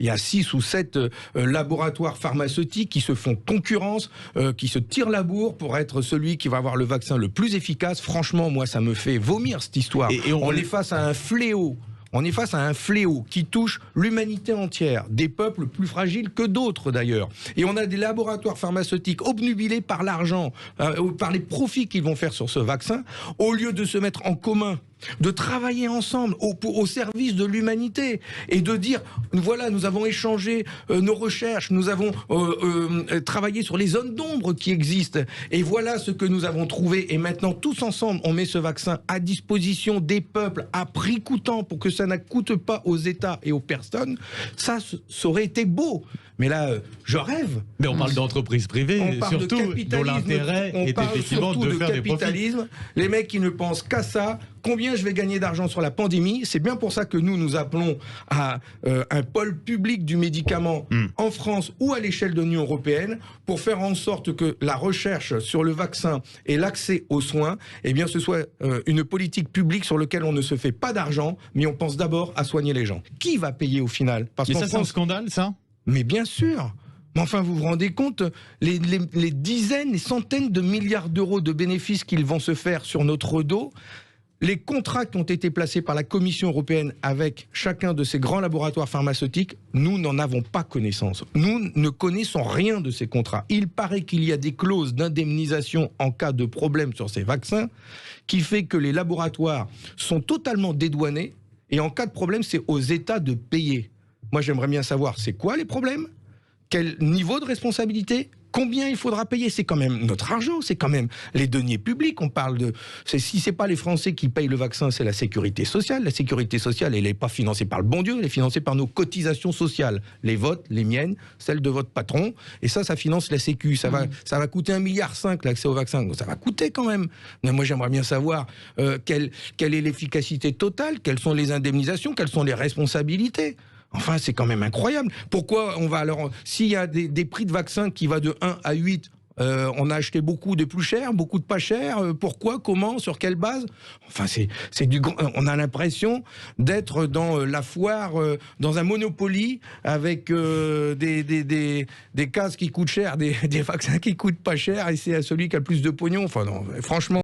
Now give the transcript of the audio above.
Il y a 6 ou 7 laboratoires pharmaceutiques qui se font concurrence, qui se tirent la bourre pour être celui qui va avoir le vaccin le plus efficace. Franchement, moi, ça me fait vomir cette histoire. Et on est face à un fléau. On est face à un fléau qui touche l'humanité entière, des peuples plus fragiles que d'autres d'ailleurs. Et on a des laboratoires pharmaceutiques obnubilés par l'argent, par les profits qu'ils vont faire sur ce vaccin, au lieu de se mettre en commun, de travailler ensemble au service de l'humanité et de dire, voilà, nous avons échangé nos recherches, nous avons travaillé sur les zones d'ombre qui existent et voilà ce que nous avons trouvé et maintenant tous ensemble on met ce vaccin à disposition des peuples à prix coûtant pour que ça ne coûte pas aux États et aux personnes. Ça aurait été beau. Mais là, je rêve. Mais on parle d'entreprises privées, surtout, dont l'intérêt est effectivement de faire des profits. Les mecs qui ne pensent qu'à ça, combien je vais gagner d'argent sur la pandémie. C'est bien pour ça que nous appelons à un pôle public du médicament en France ou à l'échelle de l'Union européenne pour faire en sorte que la recherche sur le vaccin et l'accès aux soins, eh bien, ce soit une politique publique sur laquelle on ne se fait pas d'argent, mais on pense d'abord à soigner les gens. Qui va payer au final? Mais ça, c'est un scandale, ça? Mais bien sûr. Mais enfin, vous vous rendez compte, les dizaines, les centaines de milliards d'euros de bénéfices qu'ils vont se faire sur notre dos, les contrats qui ont été placés par la Commission européenne avec chacun de ces grands laboratoires pharmaceutiques, nous n'en avons pas connaissance. Nous ne connaissons rien de ces contrats. Il paraît qu'il y a des clauses d'indemnisation en cas de problème sur ces vaccins, qui fait que les laboratoires sont totalement dédouanés, et en cas de problème, c'est aux États de payer. Moi, j'aimerais bien savoir, c'est quoi les problèmes? Quel niveau de responsabilité? Combien il faudra payer? C'est quand même notre argent, c'est quand même les deniers publics. On parle de... Si c'est pas les Français qui payent le vaccin, c'est la sécurité sociale. La sécurité sociale, elle n'est pas financée par le bon Dieu, elle est financée par nos cotisations sociales. Les vôtres, les miennes, celles de votre patron. Et ça finance la Sécu. Ça va coûter 1,5 milliard l'accès au vaccin. Ça va coûter quand même. Mais moi, j'aimerais bien savoir quelle est l'efficacité totale, quelles sont les indemnisations, quelles sont les responsabilités. Enfin, c'est quand même incroyable. Pourquoi on va alors... S'il y a des prix de vaccins qui va de 1 à 8, on a acheté beaucoup de plus cher, beaucoup de pas cher. Pourquoi? Comment? Sur quelle base? Enfin, c'est du grand... On a l'impression d'être dans la foire, dans un Monopoly, avec des cases qui coûtent cher, des vaccins qui coûtent pas cher, et c'est à celui qui a le plus de pognon. Enfin, non, franchement...